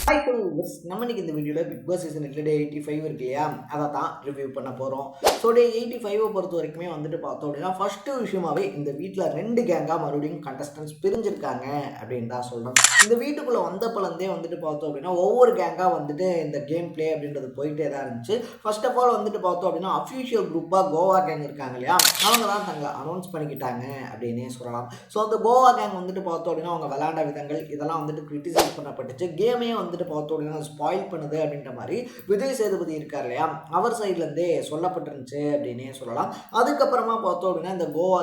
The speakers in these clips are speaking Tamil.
ஹாய் ஃப்ரெண்ட்ஸ், நம்ம இன்னைக்கு இந்த வீடியோவில் பிக் பாஸ் சீசன் டே 85 இருக்கு இல்லையா, அதை தான் ரிவ்யூ பண்ண போகிறோம். ஸோ டே 85 பொறுத்த வரைக்குமே பார்த்தோம் அப்படின்னா ஃபஸ்ட்டு விஷயமாவே இந்த வீட்டில் 2 கேங்காக மறுபடியும் கண்டஸ்டன்ஸ் பிரிஞ்சிருக்காங்க அப்படின்னு தான் சொல்கிறோம். இந்த வீட்டுக்குள்ளே வந்தப்பலேருந்தே பார்த்தோம் அப்படின்னா ஒவ்வொரு கேங்காக இந்த கேம் பிளே அப்படின்றது போயிட்டே தான் இருந்துச்சு. ஃபர்ஸ்ட் ஆஃப் ஆல் பார்த்தோம் அப்படின்னா அஃபிஷியல் குரூப்பாக கோவா கேங் இருக்காங்க இல்லையா, அவங்க தான் தங்களை அனௌன்ஸ் பண்ணிக்கிட்டாங்க அப்படின்னே சொல்லலாம். ஸோ அந்த கோவா கேங் பார்த்தோம் அப்படின்னா அவங்க விளையாண்ட விதங்கள் இதெல்லாம் கிரிட்டிசைஸ் பண்ணப்பட்டுச்சு. கேமையும் பார்த்தோம் அப்படின்னா ஸ்பாயில் பண்ணுது அப்படின்ற மாதிரி விஜய் சேதுபதி இருக்கார் இல்லையா, அவர் சைட்லேருந்தே சொல்லப்பட்டிருந்துச்சு அப்படின்னே சொல்லலாம். அதுக்கப்புறமா பார்த்தோம் அப்படின்னா இந்த கோவா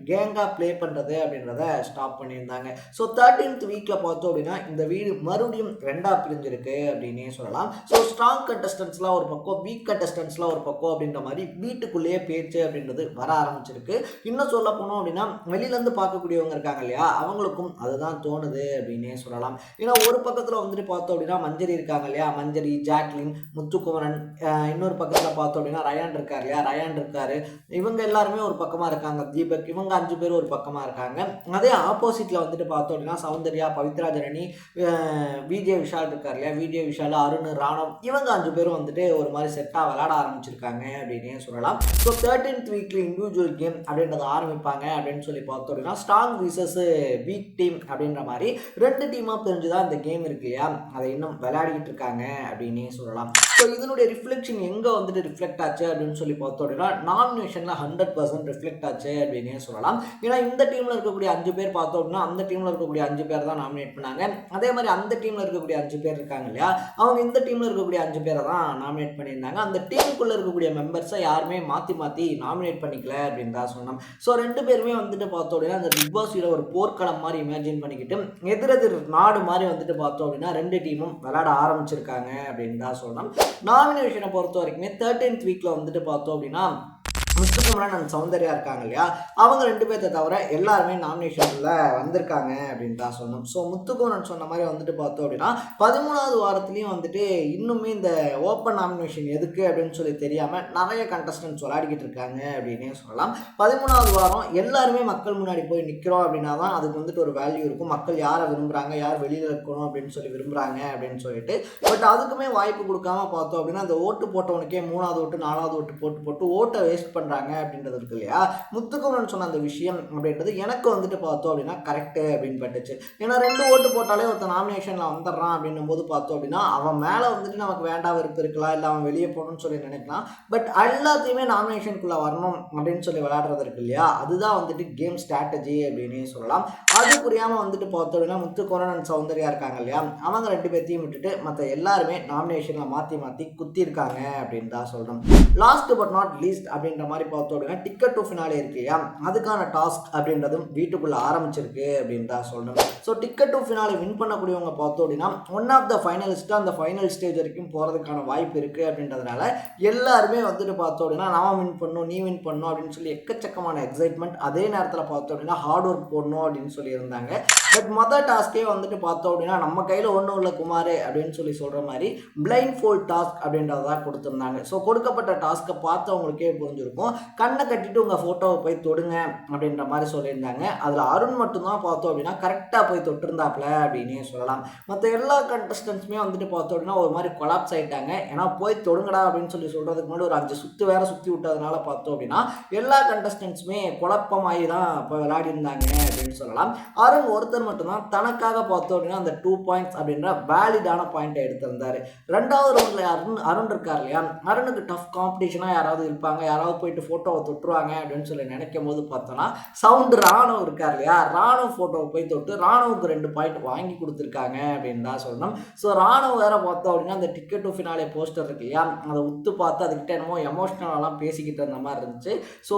கேங்காக ப்ளே பண்ணுறது அப்படின்றத ஸ்டாப் பண்ணியிருந்தாங்க. ஸோ 13th வீக்கில் பார்த்தோம் அப்படின்னா இந்த வீடு மறுபடியும் 2ஆக பிரிஞ்சிருக்கு அப்படின்னே சொல்லலாம். ஸோ ஸ்ட்ராங் கண்டஸ்டன்ஸ்லாம் ஒரு பக்கம், வீக் கண்டஸ்டன்ஸ்லாம் ஒரு பக்கம் அப்படின்ற மாதிரி வீட்டுக்குள்ளேயே பேச்சு அப்படின்றது வர ஆரம்பிச்சிருக்கு. இன்னும் சொல்ல போனோம் அப்படின்னா வெளியிலேருந்து பார்க்கக்கூடியவங்க இருக்காங்க இல்லையா, அவங்களுக்கும் அதுதான் தோணுது அப்படின்னே சொல்லலாம். ஏன்னா ஒரு பக்கத்தில் பார்த்தோம் அப்படின்னா மஞ்சரி இருக்காங்க இல்லையா, மஞ்சரி, ஜாக்லின், முத்துக்குமரன், இன்னொரு பக்கத்தில் பார்த்தோம் அப்படின்னா ரயான் இருக்கார் இல்லையா, ரயான் இருக்காரு, இவங்க எல்லாருமே ஒரு பக்கமாக இருக்காங்க. தீபக், இவங்க 5 பேர் ஒரு பக்கமாக இருக்காங்க. அதே ஆப்போசிட்டில் பார்த்தோம் அப்படின்னா சௌந்தர்யா, பவித்ரா ஜனனி, விஜய் விஷால் இருக்கார் இல்லையா, விஜய் விஷால், அருண், ராணவ், இவங்க 5 பேரும் ஒரு மாதிரி செட்டாக விளையாட ஆரம்பிச்சிருக்காங்க அப்படின்னே சொல்லலாம். So 13th weekly individual game அப்படின்றத ஆரம்பிப்பாங்க அப்படின்னு சொல்லி பார்த்தோம் அப்படின்னா ஸ்ட்ராங் விசஸ் வீக் டீம் அப்படின்ற மாதிரி 2 டீமாக பிரிஞ்சு தான் இந்த கேம் இருக்கு இல்லையா, அதை இன்னும் விளையாடிக்கிட்டு இருக்காங்க அப்படின்னே சொல்லலாம். ஸோ இதனுடைய ரிஃப்ளெக்ஷன் எங்கே ரிஃப்ளெக்ட் ஆச்சு அப்படின்னு சொல்லி பார்த்தோம் அப்படின்னா நாமினேஷனில் 100% ரிஃப்ளெக்ட் ஆச்சு அப்படின்னே சொல்லலாம். ஏன்னா இந்த டீமில் இருக்கக்கூடிய 5 பேர் பார்த்தோம் அப்படின்னா அந்த டீமில் இருக்கக்கூடிய 5 பேர் தான் நாமினேட் பண்ணாங்க. அதே மாதிரி அந்த டீமில் இருக்கக்கூடிய 5 பேர் இருக்காங்க இல்லையா, அவங்க இந்த டீமில் இருக்கக்கூடிய 5 பேரை தான் நாமினேட் பண்ணியிருந்தாங்க. அந்த டீமுக்குள்ளே இருக்கக்கூடிய மெம்பர்ஸை யாருமே மாற்றி நாமினேட் பண்ணிக்கல அப்படின்னு தான் சொன்னோம். ஸோ 2 பேருமே பார்த்தோம் அப்படின்னா அந்த பிக் பாஸ் வீட ஒரு போர்க்களம் மாதிரி இமேஜின் பண்ணிக்கிட்டு எதிரெதிர் நாடு மாதிரி பார்த்தோம் அப்படின்னா 2 டீமும் விளையாட ஆரம்பிச்சிருக்காங்க அப்படின்னு தான் சொல்லணும். நாமினேஷனை பொறுத்த வரைக்குமே 13th வீக்ல பார்த்தோம் அப்படின்னா முத்துக்குமரன் அண்ட் சௌந்தர்யா இருக்காங்க இல்லையா, அவங்க 2 பேர்த்த தவிர எல்லாருமே நாமினேஷனில் வந்திருக்காங்க அப்படின்னு தான் சொன்னோம். ஸோ முத்துக்குமரன் சொன்ன மாதிரி பார்த்தோம் அப்படின்னா 13வது வாரத்துலேயும் இன்னுமே இந்த ஓப்பன் நாமினேஷன் எதுக்கு அப்படின்னு சொல்லி தெரியாமல் நிறைய கண்டஸ்டன்ஸ் விளையாடிக்கிட்டு இருக்காங்க அப்படின்னே சொல்லலாம். 13வது வாரம் எல்லாருமே மக்கள் முன்னாடி போய் நிற்கிறோம் அப்படின்னா தான் அதுக்கு ஒரு வேல்யூ இருக்கும். மக்கள் யாரை விரும்புகிறாங்க, யார் வெளியில் இருக்கணும் அப்படின்னு சொல்லி விரும்புகிறாங்க அப்படின்னு சொல்லிட்டு. பட் அதுக்குமே வாய்ப்பு கொடுக்காம பார்த்தோம் அப்படின்னா அந்த ஓட்டு போட்டவனுக்கே 3வது ஓட்டு 4வது ஓட்டு போட்டு ஓட்டை வேஸ்ட் பண்ணுறாங்க அப்படின்றது இருக்கு இல்லையா. முத்துக்குமரன் சொன்ன அந்த விஷயம் அப்படின்றது எனக்கு பார்த்தோம் அப்படின்னா கரெக்டு அப்படின்னு பட்டுச்சு. ஏன்னா 2 ஓட்டு போட்டாலே ஒருத்தர் நாமினேஷனில் வந்துடுறான் அப்படின்னும் போது பார்த்தோம் அப்படின்னா அவன் மேலே நமக்கு வேண்டாம் வெறுப்பு இருக்கலாம், இல்லை அவன் வெளியே போகணும்னு சொல்லி நினைக்கலாம். பட் எல்லாத்தையுமே நாமினேஷனுக்குள்ளே வரணும் அப்படின்னு சொல்லி விளையாடுறது இருக்கு இல்லையா, அதுதான் கேம் ஸ்ட்ராட்டஜி அப்படின்னு சொல்லலாம். அது புரியாமல் பார்த்தோம் அப்படின்னா முத்துக்குமரன் அண்ட் சௌந்தர்யா இருக்காங்க இல்லையா, அவங்க 2 பேர்த்தையும் விட்டுட்டு மற்ற எல்லாருமே நாமினேஷனில் மாற்றி குத்திருக்காங்க அப்படின்னு தான் சொல்கிறோம். லாஸ்ட் பட் நாட் லீஸ்ட் அப்படின்ற மாதிரி பார்த்தோம் அப்படின்னா டிக்கெட் டு ஃபினாலே இருக்கு இல்லையா, அதுக்கான டாஸ்க் அப்படின்றதும் வீட்டுக்குள்ள ஆரம்பிச்சிருக்கு அப்படின்னு தான் சொல்லணும். So ticket to finale win பண்ணக்கூடியவங்க பார்த்தோம் அப்படின்னா ஒன் ஆஃப் த ஃபைனலிஸ்ட்டாக அந்த ஃபைனல் ஸ்டேஜ் வரைக்கும் போகிறதுக்கான வாய்ப்பு இருக்குது அப்படின்றதுனால எல்லாருமே பார்த்தோம் அப்படின்னா நான் வின் பண்ணணும், நீ வின் பண்ணணும் அப்படின்னு சொல்லி எக்கச்சக்கமான எக்ஸைட்மெண்ட். அதே நேரத்தில் பார்த்தோம் அப்படின்னா ஹார்ட் ஒர்க் போடணும் அப்படின்னு சொல்லியிருந்தாங்க. பட் மொதல் டாஸ்கே பார்த்தோம் அப்படின்னா நம்ம கையில் ஒன்றும் இல்லை குமார் அப்படின்னு சொல்லி சொல்கிற மாதிரி பிளைண்ட் ஃபோல்ட் டாஸ்க் அப்படின்றதான் கொடுத்துருந்தாங்க. ஸோ கொடுக்கப்பட்ட டாஸ்க்கை பார்த்தவங்களுக்கே புரிஞ்சிருக்கும். கண்ணை கட்டிட்டு உங்கள் ஃபோட்டோவை போய் தொடுங்க அப்படின்ற மாதிரி சொல்லியிருந்தாங்க. அதில் அருண் மட்டும்தான் பார்த்தோம் அப்படின்னா கரெக்டாக போய் தொட்டிருந்தாப்புல அப்படின்னே சொல்லலாம். மற்ற எல்லா கண்டஸ்டன்ஸுமே பார்த்தோம் அப்படின்னா ஒரு மாதிரி கொலாப்ஸ் ஆகிட்டாங்க. ஏன்னா போய் தொடுங்கடா அப்படின்னு சொல்லி சொல்கிறதுக்கு முன்னாடி ஒரு 5 சுற்று வேறு சுற்றி விட்டதுனால பார்த்தோம் அப்படின்னா எல்லா கண்டஸ்டன்ஸுமே குழப்பமாகி தான் இப்போ விளையாடி இருந்தாங்க அப்படின்னு சொல்லலாம். அருண் ஒருத்தர் மட்டும்தான் தனக்காக பார்த்தோம் அப்படின்னா அந்த 2 பாயிண்ட்ஸ் அப்படின்ற வேலிடான பாயிண்ட்டை எடுத்திருந்தார். 2வது ரவுண்டில் அருண் இருக்கார் இல்லையா, அருணுக்கு டஃப் காம்படிஷனாக யாராவது இருப்பாங்க, யாராவது போயிட்டு ஃபோட்டோவை தொட்டுருவாங்க அப்படின்னு சொல்லி நினைக்கும் போது பார்த்தோன்னா சவுண்டு ராணுவ இருக்கார் இல்லையா, ராணுவ ஃபோட்டோவை போய் தொட்டு ராணுவுக்கு 2 பாயிண்ட் வாங்கி கொடுத்துருக்காங்க அப்படின்னு தான் சொல்லணும். ஸோ ராணுவ வேறு பார்த்தோம் அப்படின்னா அந்த டிக்கெட் டு ஃபினாலே போஸ்டர் இருக்கு இல்லையா, அதை உத்து பார்த்து அதுக்கிட்ட என்னமோ எமோஷ்னலாலாம் பேசிக்கிட்டு இருந்த மாதிரி இருந்துச்சு. ஸோ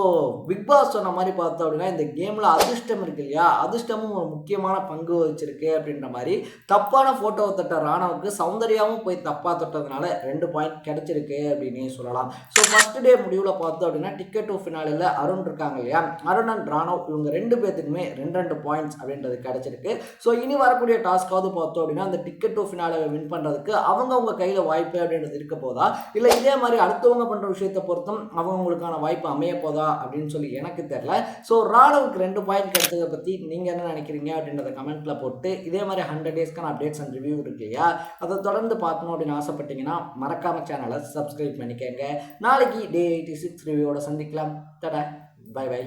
பிக் பாஸ் சொன்ன மாதிரி பார்த்தோம் அப்படின்னா இந்த கேமில் அதிர்ஷ்டம் இருக்கு இல்லையா, அதிர்ஷ்டமும் ஒரு முக்கியமான பங்கு வச்சிருக்கு அப்படின்ற மாதிரி தப்பான ஃபோட்டோவை தொட்ட ராணுவுக்கு சௌந்தர்யாவும் போய் தப்பாக தொட்டதுனால 2 பாயிண்ட் கிடைச்சிருக்கு அப்படின்னே சொல்லலாம். ஸோ ஃபர்ஸ்ட் டே முடிவில் பார்த்தோம் அப்படின்னா டிக்கெட் டு ஃபினாலில் அருண் இருக்காங்க இல்லையா, அருண் அண்ட் ராணவ் இவங்க 2 பேர்த்துக்குமே 2 பாயிண்ட்ஸ் அப்படின்றது கிடைச்சிருக்கு. ஸோ இனி வரக்கூடிய டாஸ்க்காவது பார்த்தோம் அப்படின்னா அந்த டிக்கெட் டு ஃபினாலை வின் பண்ணுறதுக்கு அவங்க கையில் வாய்ப்பு அப்படின்றது இருக்க போதா, இல்லை இதே மாதிரி அடுத்தவங்க பண்ணுற விஷயத்தை பொறுத்தும் அவங்களுக்கான வாய்ப்பு அமைய போதா அப்படின்னு சொல்லி எனக்கு தெரியல. ஸோ ராணவுக்கு 2 பாயிண்ட் கிடைச்சதை பற்றி நீங்கள் என்ன நினைக்கிறீங்க அப்படின்னு அப்படின்றத கமெண்ட்டில் போட்டு இதே மாதிரி 100 டேஸ்க்கான அப்டேட்ஸ் அண்ட் ரிவ்யூ இருக்கு இல்லையா, அதை தொடர்ந்து பார்க்கணும் அப்படின்னு ஆசைப்பட்டீங்கன்னா மறக்காமல் சேனலை சப்ஸ்கிரைப் பண்ணிக்கங்க. நாளைக்கு டே 86 ரிவ்யூவோட சந்திக்கலாம். தட பை பை.